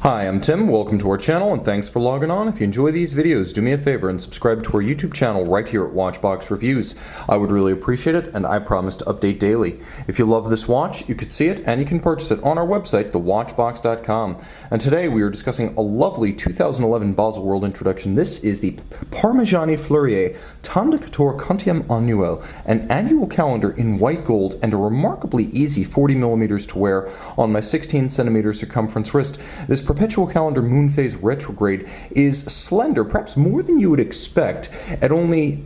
Hi, I'm Tim. Welcome to our channel and thanks for logging on. If you enjoy these videos, do me a favor and subscribe to our YouTube channel right here at Watchbox Reviews. I would really appreciate it and I promise to update daily. If you love this watch, you could see it and you can purchase it on our website, thewatchbox.com. And today we are discussing a lovely 2011 Baselworld introduction. This is the Parmigiani Fleurier Tonda Quator Quantième Annuel, an annual calendar in white gold and a remarkably easy 40mm to wear on my 16cm circumference wrist. This perpetual calendar moonphase retrograde is slender, perhaps more than you would expect, at only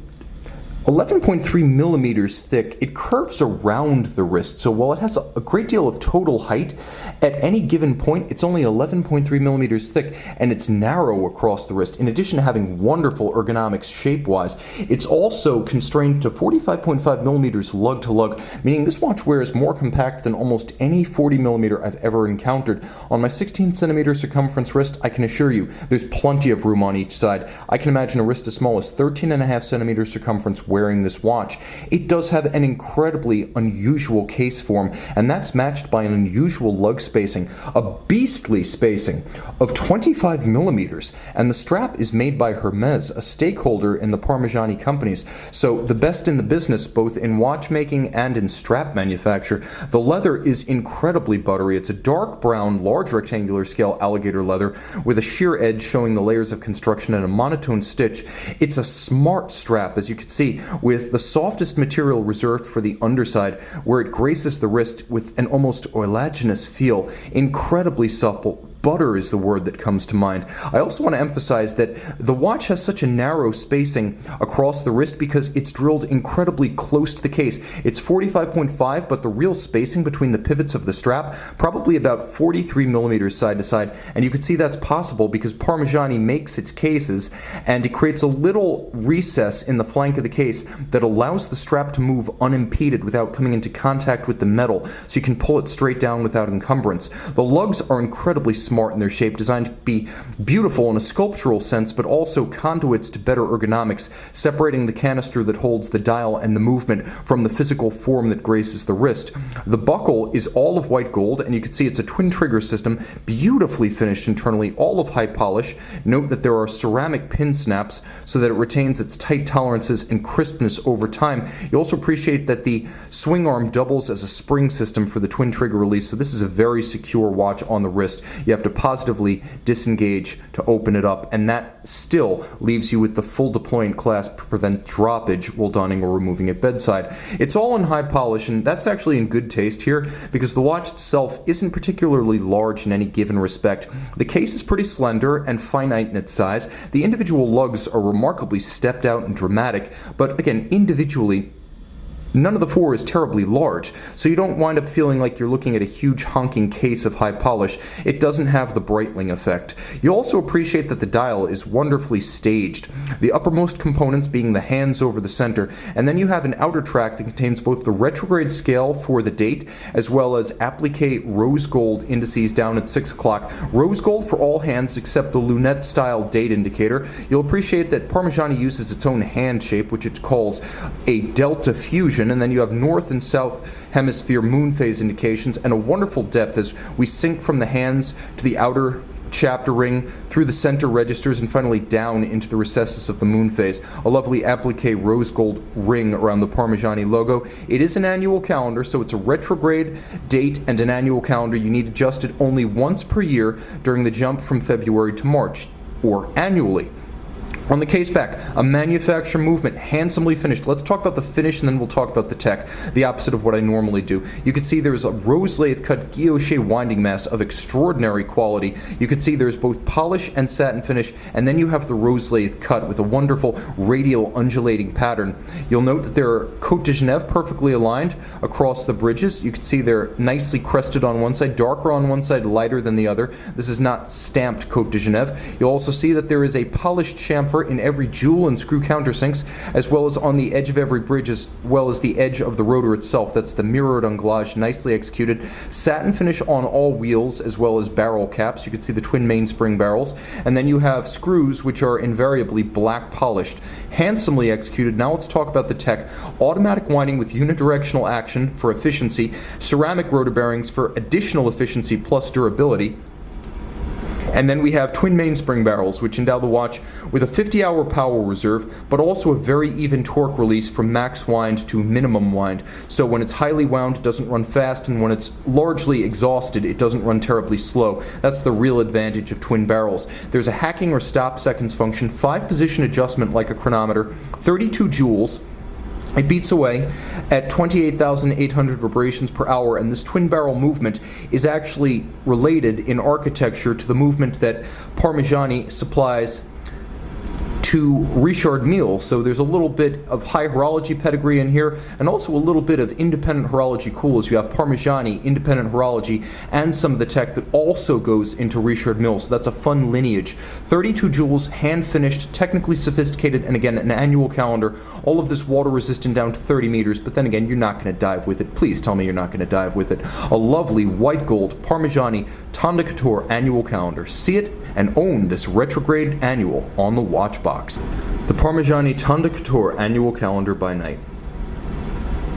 11.3mm thick. It curves around the wrist, so while it has a great deal of total height, at any given point it's only 11.3mm thick and it's narrow across the wrist. In addition to having wonderful ergonomics shape-wise, it's also constrained to 45.5mm lug-to-lug, meaning this watch wears more compact than almost any 40mm I've ever encountered. On my 16cm circumference wrist, I can assure you there's plenty of room on each side. I can imagine a wrist as small as 13.5cm circumference wearing this watch. It does have an incredibly unusual case form, and that's matched by an unusual lug spacing, a beastly spacing of 25mm, and the strap is made by Hermes, a stakeholder in the Parmigiani companies, so the best in the business both in watchmaking and in strap manufacture. The leather is incredibly buttery. It's a dark brown, large rectangular scale alligator leather with a sheer edge showing the layers of construction and a monotone stitch. It's a smart strap, as you can see, with the softest material reserved for the underside, where it graces the wrist with an almost oleaginous feel. Incredibly supple. Butter is the word that comes to mind. I also want to emphasize that the watch has such a narrow spacing across the wrist because it's drilled incredibly close to the case. It's 45.5, but the real spacing between the pivots of the strap, probably about 43mm side to side, and you can see that's possible because Parmigiani makes its cases, and it creates a little recess in the flank of the case that allows the strap to move unimpeded without coming into contact with the metal, so you can pull it straight down without encumbrance. The lugs are incredibly smart in their shape, designed to be beautiful in a sculptural sense, but also conduits to better ergonomics, separating the canister that holds the dial and the movement from the physical form that graces the wrist. The buckle is all of white gold, and you can see it's a twin trigger system, beautifully finished internally, all of high polish. Note that there are ceramic pin snaps so that it retains its tight tolerances and crispness over time. You also appreciate that the swing arm doubles as a spring system for the twin trigger release, so this is a very secure watch on the wrist. You have to positively disengage to open it up, and that still leaves you with the full deployant clasp to prevent droppage while donning or removing at bedside. It's all in high polish, and that's actually in good taste here because the watch itself isn't particularly large in any given respect. The case is pretty slender and finite in its size. The individual lugs are remarkably stepped out and dramatic, but again, individually, none of the four is terribly large, so you don't wind up feeling like you're looking at a huge honking case of high polish. It doesn't have the Breitling effect. You also appreciate that the dial is wonderfully staged, the uppermost components being the hands over the center, and then you have an outer track that contains both the retrograde scale for the date as well as applique rose gold indices down at 6 o'clock. Rose gold for all hands except the lunette style date indicator. You'll appreciate that Parmigiani uses its own hand shape, which it calls a delta fusion, and then you have north and south hemisphere moonphase indications and a wonderful depth as we sink from the hands to the outer chapter ring, through the center registers, and finally down into the recesses of the moonphase. A lovely applique rose gold ring around the Parmigiani logo. It is an annual calendar, so it's a retrograde date and an annual calendar. You need adjusted only once per year during the jump from February to March, or annually. On the case back, a manufacturer movement, handsomely finished. Let's talk about the finish and then we'll talk about the tech, the opposite of what I normally do. You can see there's a rose lathe cut guilloche winding mass of extraordinary quality. You can see there's both polish and satin finish, and then you have the rose lathe cut with a wonderful radial undulating pattern. You'll note that there are Côte de Genève perfectly aligned across the bridges. You can see they're nicely crested on one side, darker on one side, lighter than the other. This is not stamped Côte de Genève. You'll also see that there is a polished chamfer in every jewel and screw countersinks, as well as on the edge of every bridge, as well as the edge of the rotor itself. That's the mirrored anglage, nicely executed. Satin finish on all wheels, as well as barrel caps. You can see the twin mainspring barrels. And then you have screws, which are invariably black polished. Handsomely executed. Now let's talk about the tech. Automatic winding with unidirectional action for efficiency. Ceramic rotor bearings for additional efficiency plus durability. And then we have twin mainspring barrels, which endow the watch with a 50-hour power reserve, but also a very even torque release from max wind to minimum wind. So when it's highly wound, it doesn't run fast, and when it's largely exhausted, it doesn't run terribly slow. That's the real advantage of twin barrels. There's a hacking or stop seconds function, 5-position adjustment like a chronometer, 32 joules. It beats away at 28,800 revolutions per hour, and this twin barrel movement is actually related in architecture to the movement that Parmigiani supplies to Richard Mille. So there's a little bit of high horology pedigree in here, and also a little bit of independent horology coolers. You have Parmigiani, independent horology, and some of the tech that also goes into Richard Mille. So that's a fun lineage. 32 joules, hand-finished, technically sophisticated, and again, an annual calendar. All of this water-resistant down to 30 meters, but then again, you're not going to dive with it. Please tell me you're not going to dive with it. A lovely white gold Parmigiani Tonda Quator annual calendar. See it and own this retrograde annual on the watch box. The Parmigiani Tonda Quator annual calendar by night.